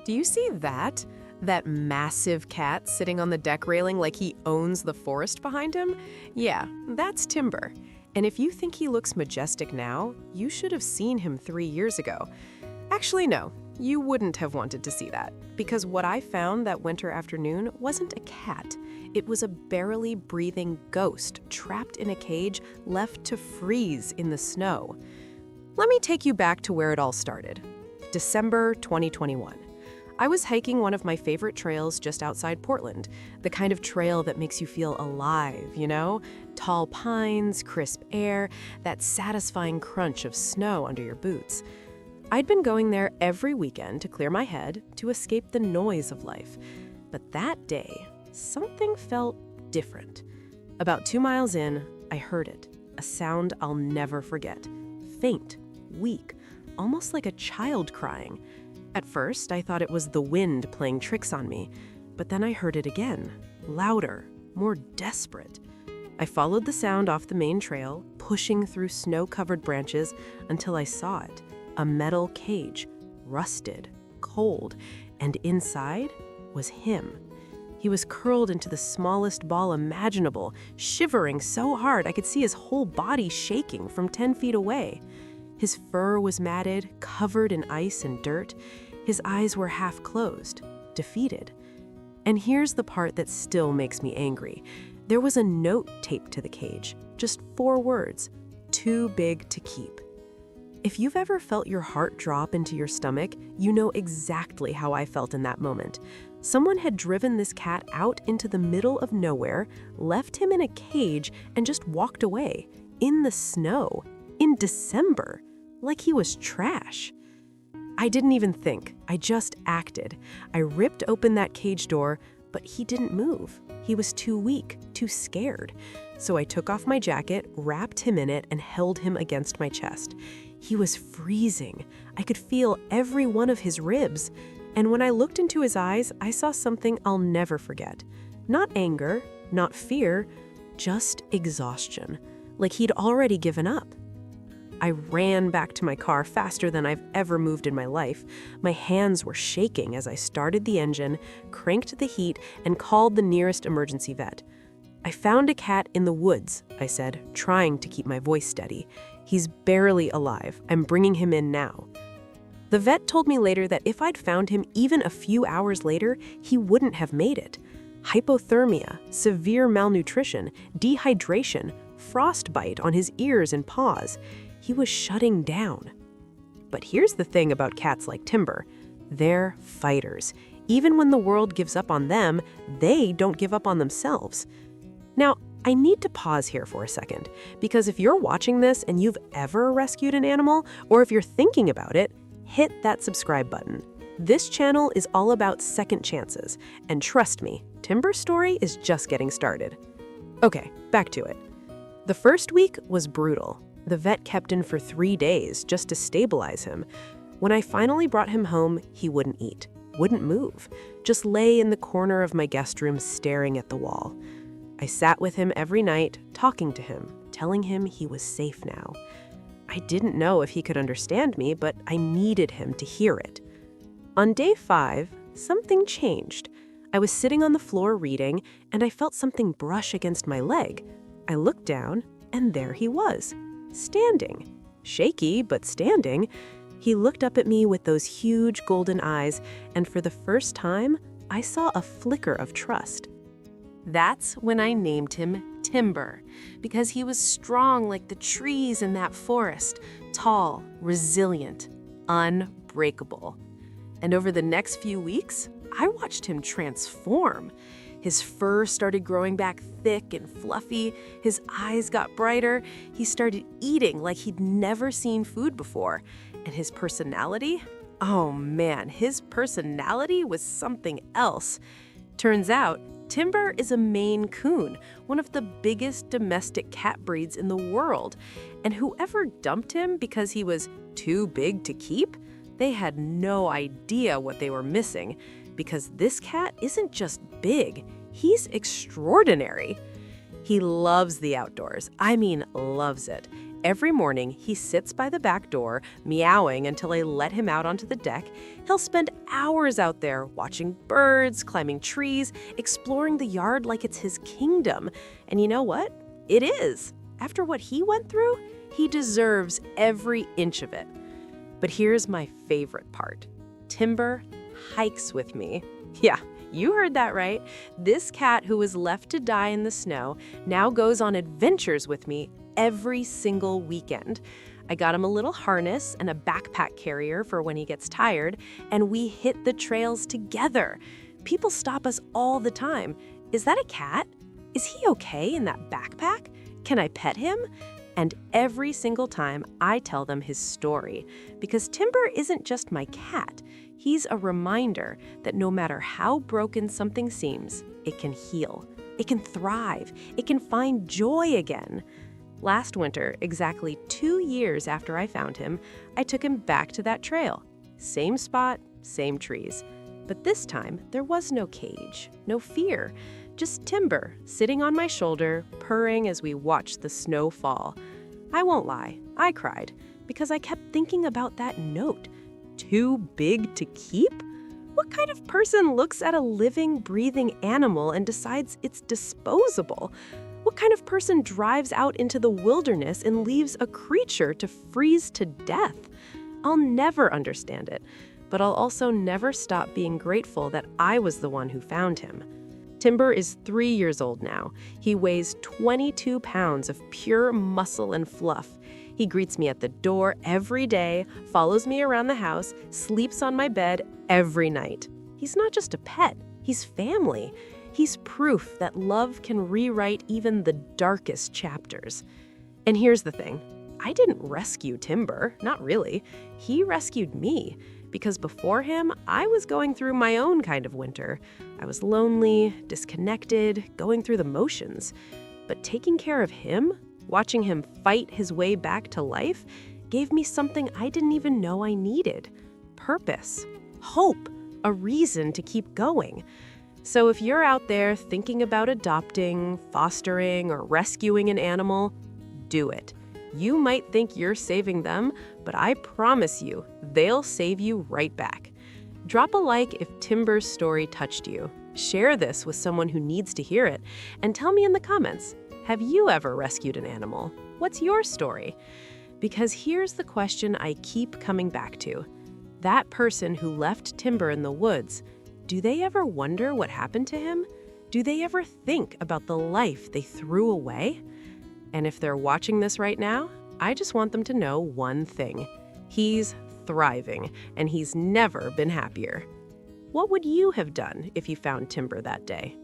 Do you see that? That massive cat sitting on the deck railing like he owns the forest behind him? Yeah, that's Timber. And if you think he looks majestic now, you should have seen him 3 years ago. Actually, no, you wouldn't have wanted to see that, because what I found that winter afternoon wasn't a cat. It was a barely breathing ghost trapped in a cage left to freeze in the snow. Let me take you back to where it all started. December 2021. I was hiking one of my favorite trails just outside Portland, the kind of trail that makes you feel alive, you know? Tall pines, crisp air, that satisfying crunch of snow under your boots. I'd been going there every weekend to clear my head, to escape the noise of life. But that day, something felt different. About 2 miles in, I heard it, a sound I'll never forget. Faint, weak, almost like a child crying. At first, I thought it was the wind playing tricks on me, but then I heard it again, louder, more desperate. I followed the sound off the main trail, pushing through snow-covered branches until I saw it, a metal cage, rusted, cold, and inside was him. He was curled into the smallest ball imaginable, shivering so hard I could see his whole body shaking from 10 feet away. His fur was matted, covered in ice and dirt. His eyes were half closed, defeated. And here's the part that still makes me angry. There was a note taped to the cage, just 4 words, "Too big to keep." If you've ever felt your heart drop into your stomach, you know exactly how I felt in that moment. Someone had driven this cat out into the middle of nowhere, left him in a cage, and just walked away, in the snow, in December, like he was trash. I didn't even think, I just acted. I ripped open that cage door, but he didn't move. He was too weak, too scared. So I took off my jacket, wrapped him in it, and held him against my chest. He was freezing. I could feel every one of his ribs. And when I looked into his eyes, I saw something I'll never forget. Not anger, not fear, just exhaustion, like he'd already given up. I ran back to my car faster than I've ever moved in my life. My hands were shaking as I started the engine, cranked the heat, and called the nearest emergency vet. "I found a cat in the woods," I said, trying to keep my voice steady. "He's barely alive. I'm bringing him in now." The vet told me later that if I'd found him even a few hours later, he wouldn't have made it. Hypothermia, severe malnutrition, dehydration, frostbite on his ears and paws. He was shutting down. But here's the thing about cats like Timber. They're fighters. Even when the world gives up on them, they don't give up on themselves. Now, I need to pause here for a second, because if you're watching this and you've ever rescued an animal, or if you're thinking about it, hit that subscribe button. This channel is all about second chances, and trust me, Timber's story is just getting started. Okay, back to it. The first week was brutal. The vet kept him for 3 days just to stabilize him. When I finally brought him home, he wouldn't eat, wouldn't move, just lay in the corner of my guest room staring at the wall. I sat with him every night, talking to him, telling him he was safe now. I didn't know if he could understand me, but I needed him to hear it. On day 5, something changed. I was sitting on the floor reading, and I felt something brush against my leg. I looked down, and there he was. Standing. Shaky, but standing. He looked up at me with those huge golden eyes, and for the first time, I saw a flicker of trust. That's when I named him Timber, because he was strong like the trees in that forest, tall, resilient, unbreakable. And over the next few weeks, I watched him transform. His fur started growing back thick and fluffy. His eyes got brighter. He started eating like he'd never seen food before. And his personality? Oh man, his personality was something else. Turns out, Timber is a Maine Coon, one of the biggest domestic cat breeds in the world. And whoever dumped him because he was too big to keep, they had no idea what they were missing. Because this cat isn't just big, he's extraordinary. He loves the outdoors. I mean, loves it. Every morning, he sits by the back door, meowing until I let him out onto the deck. He'll spend hours out there watching birds, climbing trees, exploring the yard like it's his kingdom. And you know what? It is. After what he went through, he deserves every inch of it. But here's my favorite part. Timber hikes with me. Yeah, you heard that right. This cat who was left to die in the snow now goes on adventures with me every single weekend. I got him a little harness and a backpack carrier for when he gets tired, and we hit the trails together. People stop us all the time. Is that a cat? Is he okay in that backpack? Can I pet him? And every single time I tell them his story, because Timber isn't just my cat. He's a reminder that no matter how broken something seems, it can heal, it can thrive, it can find joy again. Last winter, exactly 2 years after I found him, I took him back to that trail. Same spot, same trees. But this time, there was no cage, no fear, just Timber sitting on my shoulder, purring as we watched the snow fall. I won't lie, I cried, because I kept thinking about that note. Too big to keep? What kind of person looks at a living, breathing animal and decides it's disposable? What kind of person drives out into the wilderness and leaves a creature to freeze to death? I'll never understand it, but I'll also never stop being grateful that I was the one who found him. Timber is 3 years old now. He weighs 22 pounds of pure muscle and fluff. He greets me at the door every day, follows me around the house, sleeps on my bed every night. He's not just a pet, he's family. He's proof that love can rewrite even the darkest chapters. And here's the thing, I didn't rescue Timber, not really. He rescued me, because before him, I was going through my own kind of winter. I was lonely, disconnected, going through the motions. But taking care of him, watching him fight his way back to life, gave me something I didn't even know I needed. Purpose, hope, a reason to keep going. So if you're out there thinking about adopting, fostering, or rescuing an animal, do it. You might think you're saving them, but I promise you, they'll save you right back. Drop a like if Timber's story touched you. Share this with someone who needs to hear it, and tell me in the comments, have you ever rescued an animal? What's your story? Because here's the question I keep coming back to. That person who left Timber in the woods, do they ever wonder what happened to him? Do they ever think about the life they threw away? And if they're watching this right now, I just want them to know one thing. He's thriving, and he's never been happier. What would you have done if you found Timber that day?